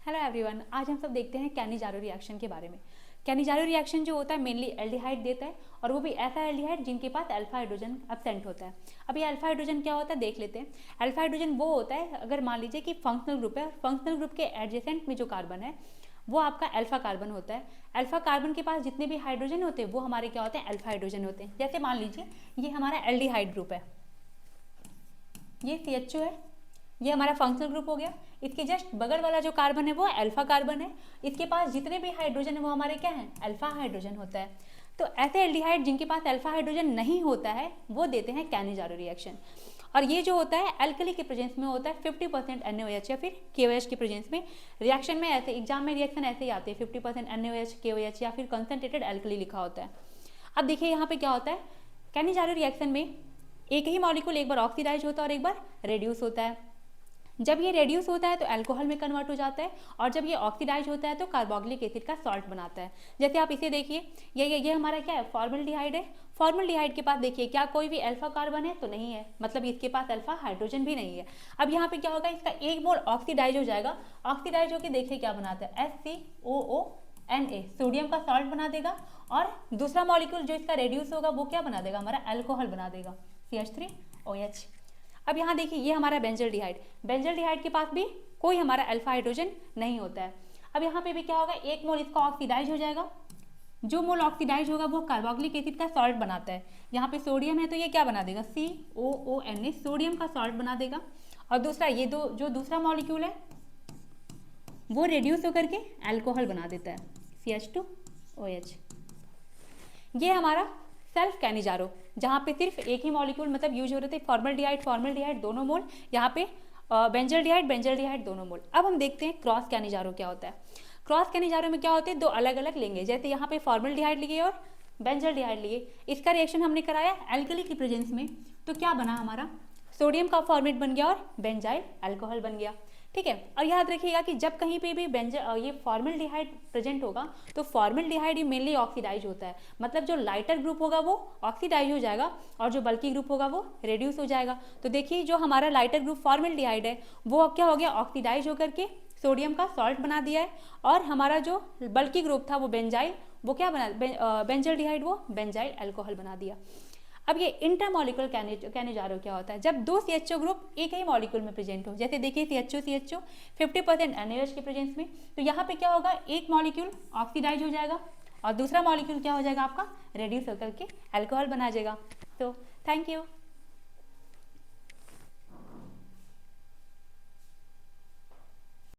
Hello everyone, आज हम सब देखते हैं कैनिजारो रिएक्शन के बारे में। कैनिजारो रिएक्शन जो होता है मेनली एल्डिहाइड देता है, और वो भी ऐसा एल्डिहाइड जिनके पास अल्फा हाइड्रोजन एब्सेंट होता है। अब ये अल्फा हाइड्रोजन क्या होता है देख लेते हैं। अल्फा हाइड्रोजन वो होता है, अगर मान लीजिए कि फंक्शनल ग्रुप है, फंक्शनल ग्रुप के एडजेसेंट में जो कार्बन है वो आपका अल्फा कार्बन होता है। अल्फा कार्बन के पास जितने भी हाइड्रोजन होते हैं वो हमारे क्या होते हैं, अल्फा हाइड्रोजन होते हैं। जैसे मान लीजिए ये हमारा एल्डिहाइड ग्रुप है, ये CHO है, ये हमारा फंक्शनल ग्रुप हो गया। इसके जस्ट बगल वाला जो कार्बन है वो अल्फा कार्बन है, इसके पास जितने भी हाइड्रोजन है वो हमारे क्या हैं, अल्फा हाइड्रोजन होता है। तो ऐसे एल्डिहाइड जिनके पास अल्फा हाइड्रोजन नहीं होता है वो देते हैं कैनिजारो रिएक्शन। और ये जो होता है एल्कली के प्रेजेंस में होता है 50% NaOH या फिर KOH के प्रेजेंस में। रिएक्शन में ऐसे एग्जाम में रिएक्शन ऐसे ही आते हैं, 50% NaOH KOH या फिर कंसनट्रेटेड एल्कली लिखा होता है। अब देखिए यहाँ पे क्या होता है, कैनिजारो रिएक्शन में एक ही मॉलिक्यूल एक बार ऑक्सीडाइज होता है और एक बार रेड्यूस होता है। जब ये रेड्यूस होता है तो अल्कोहल में कन्वर्ट हो जाता है, और जब ये ऑक्सीडाइज होता है तो कार्बोक्सिलिक एसिड का सॉल्ट बनाता है। जैसे आप इसे देखिए, ये हमारा क्या है, फॉर्मल्डिहाइड है। फॉर्मल्डिहाइड के पास देखिए क्या कोई भी अल्फा कार्बन है तो नहीं है, मतलब इसके पास अल्फा हाइड्रोजन भी नहीं है। अब यहाँ पे क्या होगा, इसका एक मोल ऑक्सीडाइज हो जाएगा। ऑक्सीडाइज होकर देखिए क्या बनाता है, SCOONA, सोडियम का सॉल्ट बना देगा। और दूसरा मॉलिक्यूल जो इसका रेड्यूस होगा वो क्या बना देगा, हमारा अल्कोहल बना देगा, CH3OH। अब यहाँ देखिए ये हमारा बेंजल्डिहाइड, बेंजल्डिहाइड के पास भी कोई हमारा अल्फा हाइड्रोजन नहीं होता है। अब यहाँ पे भी क्या होगा, एक मोल इसका ऑक्सीडाइज हो जाएगा। जो मोल ऑक्सीडाइज होगा वो कार्बोक्सिलिक एसिड का सॉल्ट बनाता है। यहाँ पे सोडियम है तो ये क्या बना देगा, COONA, सोडियम का सॉल्ट बना देगा। और दूसरा ये जो दूसरा मॉलिक्यूल है वो रेड्यूस होकर के अल्कोहल बना देता है, CH2OH। ये हमारा सेल्फ कैनिजारो, जहाँ पे सिर्फ एक ही मॉलिक्यूल मतलब यूज हो रहे थे, फॉर्मल्डिहाइड दोनों मोल, यहाँ पे बेंजल्डिहाइड दोनों मोल। अब हम देखते हैं क्रॉस कैनिजारो क्या होता है। क्रॉस कैनिजारो में क्या होते हैं, दो अलग अलग लेंगे, जैसे यहाँ पे फॉर्मल्डिहाइड लिए और बेंजल्डिहाइड लिए। इसका रिएक्शन हमने कराया एल्कली की प्रेजेंस में, तो क्या बना हमारा, सोडियम का फॉर्मेट बन गया और बेंजाइल अल्कोहल बन गया। ठीक है, और याद रखिएगा कि जब कहीं पे भी ये फॉर्मल्डिहाइड प्रेजेंट होगा तो फॉर्मल्डिहाइड मेनली ऑक्सीडाइज होता है, मतलब जो लाइटर ग्रुप होगा वो ऑक्सीडाइज हो जाएगा और जो बल्की ग्रुप होगा वो रेड्यूस हो जाएगा। तो देखिए जो हमारा लाइटर ग्रुप फॉर्मल्डिहाइड है वो अब क्या हो गया, ऑक्सीडाइज होकर के सोडियम का सॉल्ट बना दिया है, और हमारा जो बल्की ग्रुप था वो बेंजाइल, वो क्या बना, बेंजल्डिहाइड वो बेंजाइल अल्कोहल बना दिया। अब ये इंटरमॉलिक्यूलर कैनिजारो क्या होता है, जब दो CHO ग्रुप एक ही मॉलिक्यूल में प्रेजेंट हो। जैसे देखिए CHO 50% NaOH के प्रेजेंस में, तो यहाँ पे क्या होगा, एक मॉलिक्यूल ऑक्सीडाइज हो जाएगा और दूसरा मॉलिक्यूल क्या हो जाएगा आपका, रेड्यूस होकर के अल्कोहल बना जाएगा। तो थैंक यू।